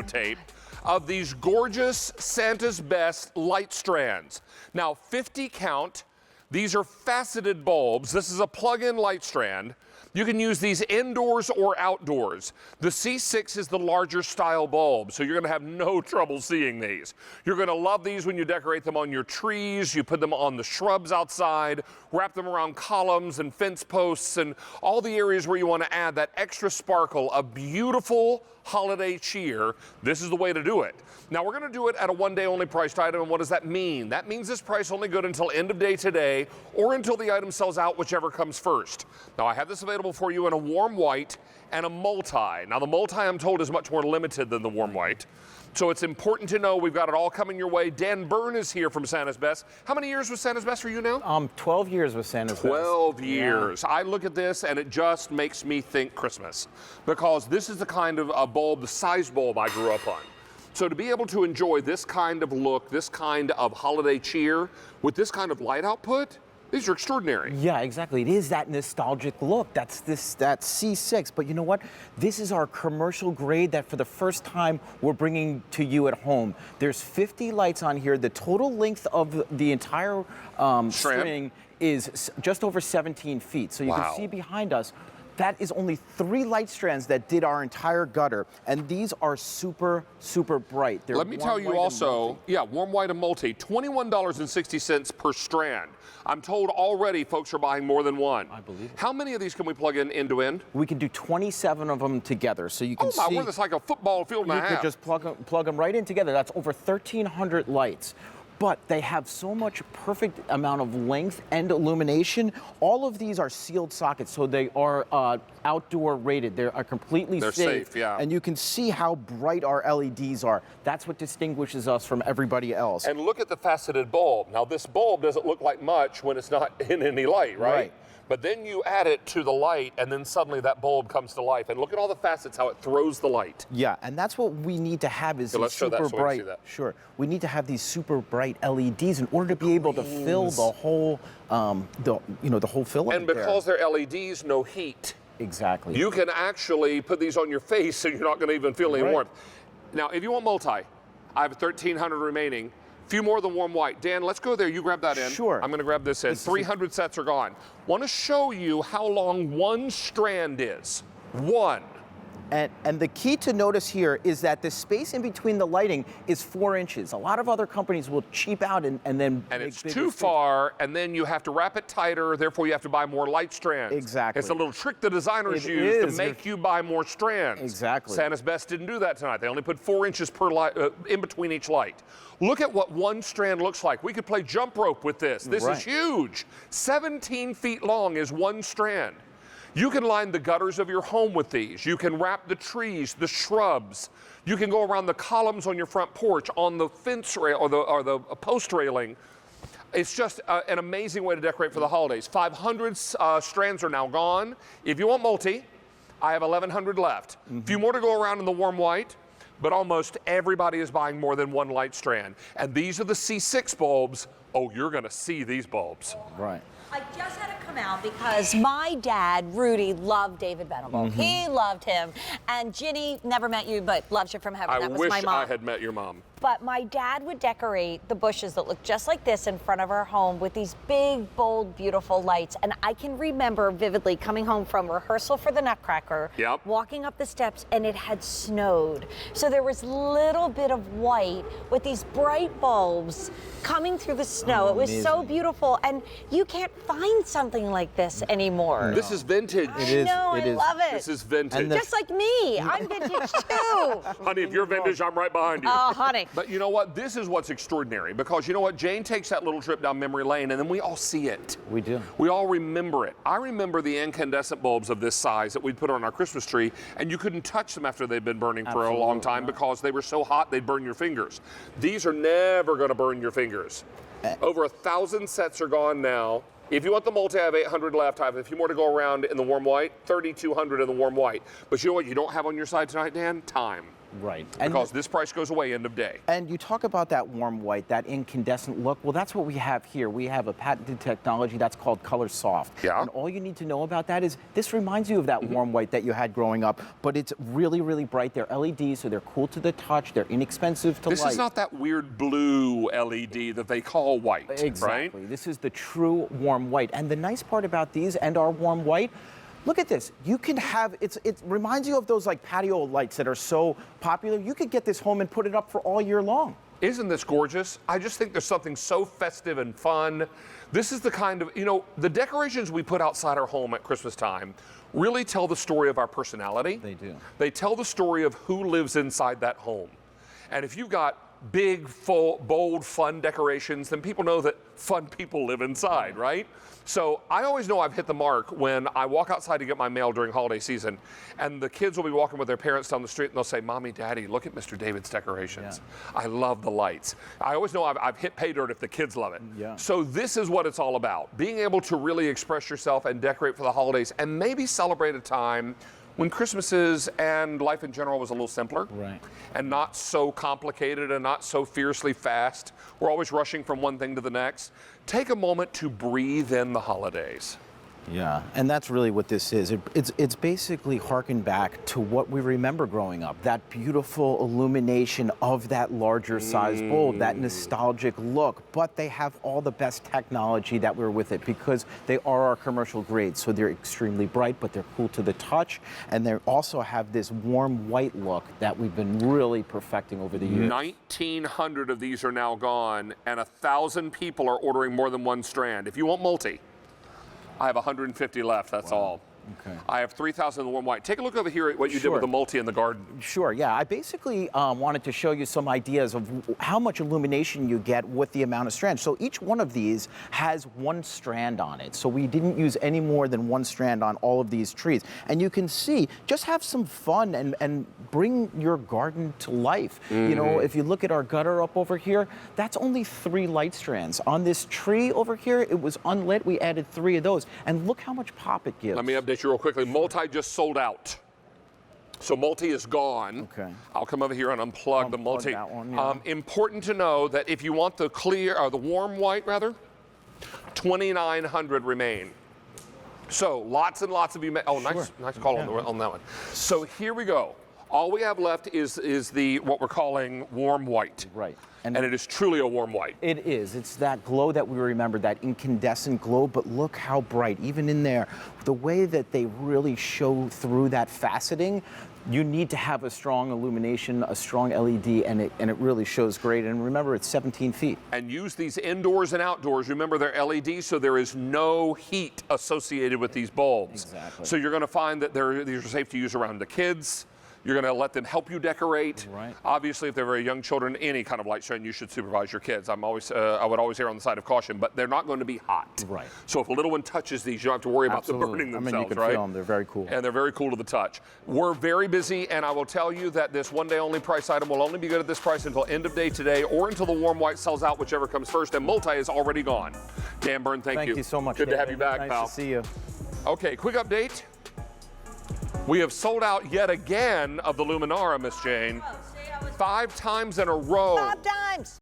videotape of these gorgeous Santa's Best light strands. Now, 50 count. These are faceted bulbs. This is a plug-in light strand. You can use these indoors or outdoors. The C6 is the larger style bulb, so you're gonna have no trouble seeing these. You're gonna love these when you decorate them on your trees, you put them on the shrubs outside, wrap them around columns and fence posts and all the areas where you wanna add that extra sparkle, a beautiful holiday cheer. This is the way to do it. Now we're gonna do it at a one-day only priced item, and what does that mean? That means this price only good until end of day today or until the item sells out, whichever comes first. Now I have this available for you in a warm white and a multi. Now the multi, I'm told, is much more limited than the warm white. So it's important to know we've got it all coming your way. Dan Byrne is here from Santa's Best. How many years with Santa's Best for you now? 12 years with Santa's Best. 12 years. Yeah. I look at this and it just makes me think Christmas, because this is the kind of a bulb, the size bulb I grew up on. So to be able to enjoy this kind of look, this kind of holiday cheer with this kind of light output, these are extraordinary. Yeah, exactly. It is that nostalgic look. That C6. But you know what? This is our commercial grade that for the first time we're bringing to you at home. There's 50 lights on here. The total length of the entire string is just over 17 feet. So you can see behind us, that is only 3 light strands that did our entire gutter, and these are super, super bright. They're Let me tell you also, warm white and multi, $21.60 per strand. I'm told already folks are buying more than one. I believe it. How many of these can we plug in end to end? We can do 27 of them together, so you can see. Oh my word, it's like a football field and a half. You could just plug them right in together. That's over 1,300 lights. But they have so much perfect amount of length and illumination. All of these are sealed sockets, so they are outdoor rated. They are completely safe. Yeah. And you can see how bright our LEDs are. That's what distinguishes us from everybody else. And look at the faceted bulb. Now this bulb doesn't look like much when it's not in any light, right? But then you add it to the light, and then suddenly that bulb comes to life. And look at all the facets, how it throws the light. Yeah, and that's what we need to have is these super bright. Sure, we need to have these super bright LEDs in order to be able to fill the whole, the whole filament. And because they're LEDs, no heat. Exactly. You can actually put these on your face, so you're not going to even feel any warmth. Now, if you want multi, I have 1,300 remaining. Few more than warm white. Dan, let's go there. You grab that in. Sure. I'm going to grab this in. 300 sets are gone. Want to show you how long one strand is. One. And the key to notice here is that the space in between the lighting is 4 inches. A lot of other companies will cheap out and then and it's too far, and then you have to wrap it tighter, therefore you have to buy more light strands. Exactly. It's a little trick the designers use to make you buy more strands. Exactly. Santa's Best didn't do that tonight. They only put 4 inches per light in between each light. Look at what one strand looks like. We could play jump rope with this. This is huge. 17 feet long is one strand. You can line the gutters of your home with these. You can wrap the trees, the shrubs. You can go around the columns on your front porch, on the fence rail or the post railing. It's just an amazing way to decorate for the holidays. 500 strands are now gone. If you want multi, I have 1,100 left. A few more to go around in the warm white, but almost everybody is buying more than one light strand. And these are the C6 bulbs. Oh, you're gonna see these bulbs. Right. I just had to come out because my dad, Rudy, loved David Venable. He loved him. And Ginny, never met you, but loves you from heaven. That was my mom. I wish I had met your mom. But my dad would decorate the bushes that look just like this in front of our home with these big, bold, beautiful lights. And I can remember vividly coming home from rehearsal for the Nutcracker, walking up the steps, and it had snowed. So there was little bit of white with these bright bulbs coming through the snow. It was so beautiful, and you can't find something like this anymore. This is vintage. I know, I love it. This is vintage. Just like me, I'm vintage too. Honey, if you're vintage, I'm right behind you. Oh, honey. But you know what? This is what's extraordinary, because you know what? Jane takes that little trip down memory lane, and then we all see it. We do. We all remember it. I remember the incandescent bulbs of this size that we'd put on our Christmas tree, and you couldn't touch them after they'd been burning for a long time because they were so hot they'd burn your fingers. These are never going to burn your fingers. Over 1,000 sets are gone now. If you want the multi, I have 800 left. I have a few more to go around in the warm white, 3,200 in the warm white. But you know what you don't have on your side tonight, Dan? Time. Right. Because this price goes away end of day. And you talk about that warm white, that incandescent look. Well, that's what we have here. We have a patented technology that's called Color Soft. Yeah. And all you need to know about that is this reminds you of that warm white that you had growing up, but it's really, really bright. They're LEDs, so they're cool to the touch. They're inexpensive to light. This is not that weird blue LED that they call white, exactly. right? This is the true warm white. And the nice part about these and our warm white, look at this. You can have, it reminds you of those like patio lights that are so popular. You could get this home and put it up for all year long. Isn't this gorgeous? I just think there's something so festive and fun. This is the kind of, the decorations we put outside our home at Christmas time really tell the story of our personality. They do. They tell the story of who lives inside that home. And if you've got big, full, bold, fun decorations, then people know that fun people live inside, right? So I always know I've hit the mark when I walk outside to get my mail during holiday season, and the kids will be walking with their parents down the street, and they'll say, "Mommy, Daddy, look at Mr. David's decorations. Yeah. I love the lights." I always know I've hit pay dirt if the kids love it. Yeah. So this is what it's all about, being able to really express yourself and decorate for the holidays, and maybe celebrate a time when Christmases and life in general was a little simpler, right, and not so complicated and not so fiercely fast. We're always rushing from one thing to the next. Take a moment to breathe in the holidays. Yeah, and that's really what this is. It's basically harken back to what we remember growing up, that beautiful illumination of that larger size bulb, that nostalgic look, but they have all the best technology that we're with it because they are our commercial grade. So they're extremely bright, but they're cool to the touch, and they also have this warm white look that we've been really perfecting over the years. 1,900 of these are now gone, and 1,000 people are ordering more than one strand. If you want multi, I have 150 left, that's all. Okay. I have 3,000 in the warm white. Take a look over here at what you did with the multi in the garden. Sure, yeah. I basically wanted to show you some ideas of how much illumination you get with the amount of strands. So each one of these has one strand on it. So we didn't use any more than one strand on all of these trees. And you can see, just have some fun and bring your garden to life. You know, if you look at our gutter up over here, that's only 3 light strands. On this tree over here, it was unlit. We added 3 of those. And look how much pop it gives. Let me update you real quickly. Multi just sold out. So multi is gone. Okay. I'll come over here and unplug the multi. That one, yeah. Important to know that if you want the clear, or the warm white rather, 2,900 remain. So lots and lots of you. Nice call on that one. So here we go. All we have left is the what we're calling warm white. Right. And it is truly a warm white. It is. It's that glow that we remember, that incandescent glow, but look how bright, even in there, the way that they really show through that faceting, you need to have a strong illumination, a strong LED, and it really shows great. And remember, it's 17 feet. And use these indoors and outdoors. Remember, they're LEDs, so there is no heat associated with these bulbs. Exactly. So you're going to find that these are safe to use around the kids. You're going to let them help you decorate. Right. Obviously, if they're very young children, any kind of light strand, you should supervise your kids. I would always err on the side of caution, but they're not going to be hot. Right. So if a little one touches these, you don't have to worry about them burning themselves, I mean, you can feel them. They're very cool. And they're very cool to the touch. We're very busy, and I will tell you that this one-day only price item will only be good at this price until end of day today, or until the warm white sells out, whichever comes first. And multi is already gone. Dan Byrne, thank you. Thank you so much. Good to have you back, nice pal. Nice to see you. Okay, quick update. We have sold out yet again of the Luminara, Miss Jane. 5 times in a row. 5 times.